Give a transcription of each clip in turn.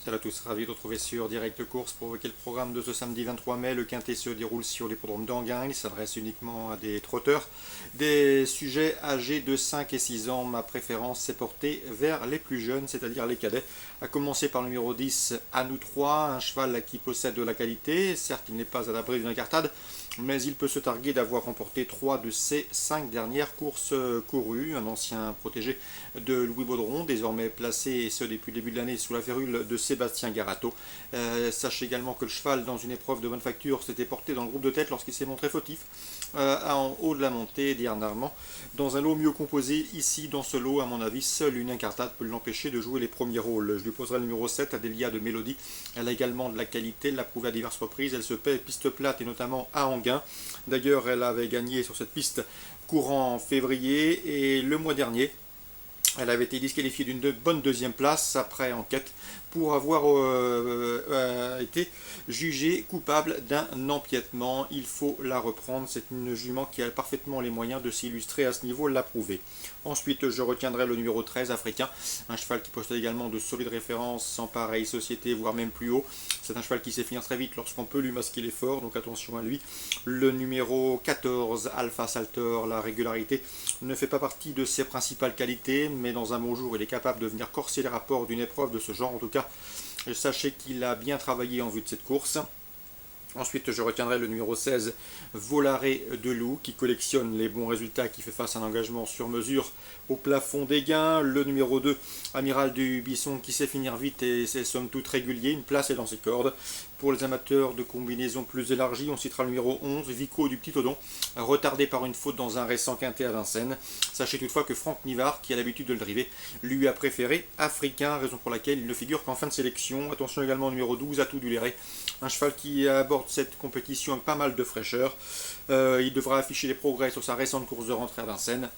Salut à tous, ravi de vous retrouver sur Direct Course pour évoquer le programme de ce samedi 23 mai. Le quintet se déroule sur l'hippodrome d'Anguin. Il s'adresse uniquement à des trotteurs, des sujets âgés de 5 et 6 ans. Ma préférence s'est portée vers les plus jeunes, c'est-à-dire les cadets. À commencer par le numéro 10, À nous 3, un cheval qui possède de la qualité. Certes, il n'est pas à l'abri d'une incartade, mais il peut se targuer d'avoir remporté 3 de ses 5 dernières courses courues. Un ancien protégé de Louis Baudron, désormais placé, et ce depuis le début de l'année, sous la férule de Sébastien Garato. Sachez également que le cheval, dans une épreuve de bonne facture, s'était porté dans le groupe de tête lorsqu'il s'est montré fautif en haut de la montée dernièrement. Dans un lot mieux composé, ici, dans ce lot, à mon avis, seule une incartade peut l'empêcher de jouer les premiers rôles. Je lui poserai le numéro 7, Adélia de Mélodie. Elle a également de la qualité, elle l'a prouvé à diverses reprises. Elle se paie piste plate et notamment à Anguin. D'ailleurs, elle avait gagné sur cette piste courant février et le mois dernier. Elle avait été disqualifiée d'une bonne deuxième place après enquête pour avoir été jugée coupable d'un empiètement. Il faut la reprendre. C'est une jument qui a parfaitement les moyens de s'illustrer à ce niveau, l'a prouvé. Ensuite, je retiendrai le numéro 13, Africain, un cheval qui possède également de solides références sans pareille société, voire même plus haut. C'est un cheval qui sait finir très vite lorsqu'on peut lui masquer l'effort, donc attention à lui. Le numéro 14, Alpha Saltor, la régularité ne fait pas partie de ses principales qualités, mais dans un bon jour, il est capable de venir corser les rapports d'une épreuve de ce genre. En tout cas, sachez qu'il a bien travaillé en vue de cette course. Ensuite, je retiendrai le numéro 16, Volaré de Loup, qui collectionne les bons résultats, qui fait face à un engagement sur mesure au plafond des gains. Le numéro 2, Amiral du Bisson, qui sait finir vite et c'est somme toute régulier. Une place est dans ses cordes. Pour les amateurs de combinaisons plus élargies, on citera le numéro 11, Vico du Petit Odon, retardé par une faute dans un récent quintet à Vincennes. Sachez toutefois que Franck Nivard, qui a l'habitude de le driver, lui a préféré Africain, raison pour laquelle il ne figure qu'en fin de sélection. Attention également au numéro 12, Atout du Léré, un cheval qui aborde cette compétition avec pas mal de fraîcheur. Il devra afficher des progrès sur sa récente course de rentrée à Vincennes.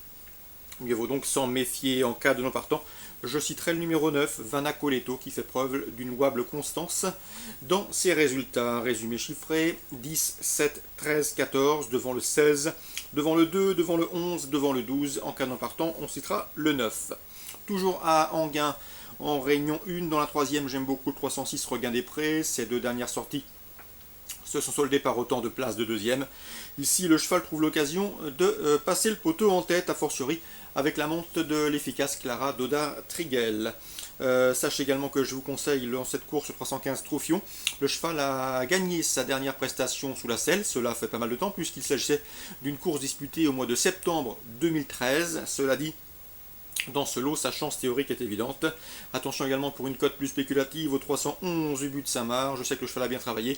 Mieux vaut donc s'en méfier en cas de non partant. Je citerai le numéro 9, Vanna Coletto, qui fait preuve d'une louable constance dans ses résultats. Résumé chiffré, 10, 7, 13, 14, devant le 16, devant le 2, devant le 11, devant le 12. En cas de non partant, on citera le 9. Toujours à Anguin, en réunion 1, dans la troisième, j'aime beaucoup le 306 Regain des Prés. Ces deux dernières sorties se sont soldés par autant de places de deuxième. Ici, le cheval trouve l'occasion de passer le poteau en tête, a fortiori avec la monte de l'efficace Clara Doda-Triguel. Sachez également que je vous conseille dans cette course 315 Troufion. Le cheval a gagné sa dernière prestation sous la selle. Cela fait pas mal de temps puisqu'il s'agissait d'une course disputée au mois de septembre 2013. Cela dit, dans ce lot, sa chance théorique est évidente. Attention également pour une cote plus spéculative au 311 Ubu de Samar. Je sais que le cheval a bien travaillé.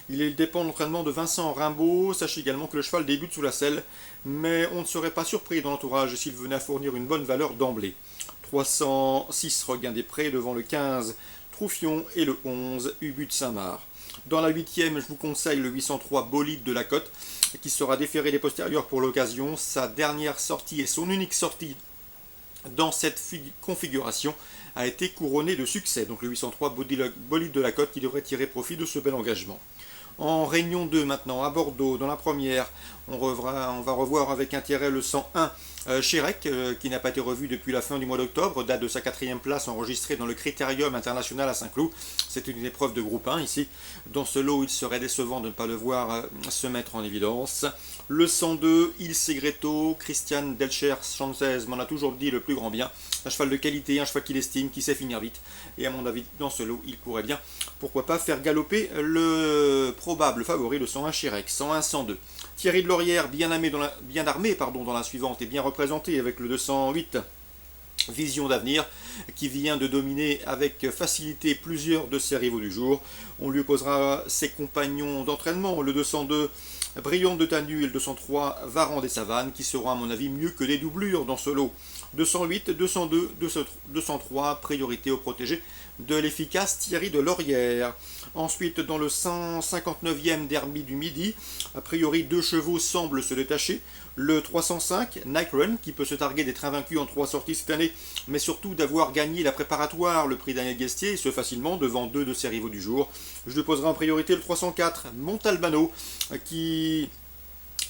Il dépend de l'entraînement de Vincent Rimbaud. Sachez également que le cheval débute sous la selle, mais on ne serait pas surpris dans l'entourage s'il venait à fournir une bonne valeur d'emblée. 306 Regain des Prés devant le 15 Troufion et le 11 Ubu de Samar. Dans la 8e, je vous conseille le 803 Bolide de la Côte, qui sera déféré des postérieurs pour l'occasion. Sa dernière sortie et son unique sortie dans cette configuration a été couronné de succès. Donc le 803 Bolide de la Côte qui devrait tirer profit de ce bel engagement. En Réunion 2 maintenant, à Bordeaux, dans la première, on va revoir avec intérêt le 101 Chérec, qui n'a pas été revu depuis la fin du mois d'octobre, date de sa 4e place enregistrée dans le Critérium international à Saint-Cloud. C'est une épreuve de groupe 1 ici. Dans ce lot, il serait décevant de ne pas le voir se mettre en évidence. Le 102, Il Segreto, Christian Delcher Sanchez m'en a toujours dit le plus grand bien. Un cheval de qualité, un cheval qu'il estime, qui sait finir vite. Et à mon avis, dans ce lot, il pourrait bien, pourquoi pas, faire galoper le probable favori, le 101 Chérec. 101, 102. Thierry de Laurière, bien armé dans la suivante et bien représenté avec le 208 Vision d'avenir, qui vient de dominer avec facilité plusieurs de ses rivaux du jour. On lui opposera ses compagnons d'entraînement, le 202 Brillante de Tanu et le 203 Varan des Savanes, qui seront à mon avis mieux que les doublures dans ce lot. 208, 202, 203, priorité aux protégés de l'efficace Thierry de Laurière. Ensuite, dans le 159e Derby du Midi, a priori deux chevaux semblent se détacher. Le 305, Night Run, qui peut se targuer d'être invaincu en 3 sorties cette année, mais surtout d'avoir gagné la préparatoire, le prix Daniel Guestier, et ce facilement devant 2 de ses rivaux du jour. Je lui poserai en priorité le 304, Montalbano, qui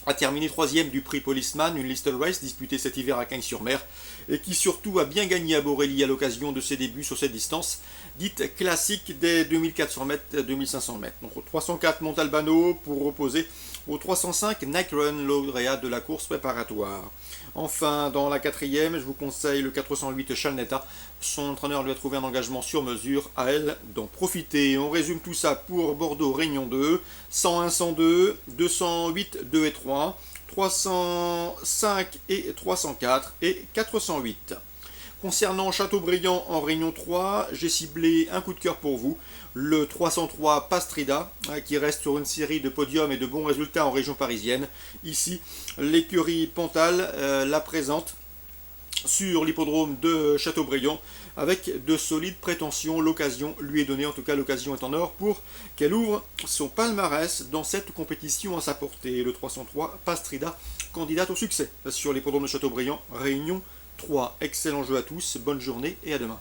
a terminé troisième du prix Policeman, une Listed Race disputée cet hiver à Cagnes-sur-Mer, et qui surtout a bien gagné à Borély à l'occasion de ses débuts sur cette distance, dite classique des 2400 mètres, 2500 mètres. Donc au 304 Montalbano pour opposer au 305 Night Run, lauréat de la course préparatoire. Enfin, dans la quatrième, je vous conseille le 408 Chalnetta. Son entraîneur lui a trouvé un engagement sur mesure, à elle d'en profiter. On résume tout ça pour Bordeaux Réunion 2, 101 102, 208 2 et 3, 305 et 304 et 408. Concernant Châteaubriand en Réunion 3, j'ai ciblé un coup de cœur pour vous, le 303 Pastrida, qui reste sur une série de podiums et de bons résultats en région parisienne. Ici, l'écurie Pantal la présente sur l'hippodrome de Châteaubriand avec de solides prétentions. L'occasion lui est donnée, en tout cas l'occasion est en or pour qu'elle ouvre son palmarès dans cette compétition à sa portée. Le 303 Pastrida, candidate au succès sur l'hippodrome de Châteaubriand, Réunion 3. Excellent jeu à tous, bonne journée et à demain.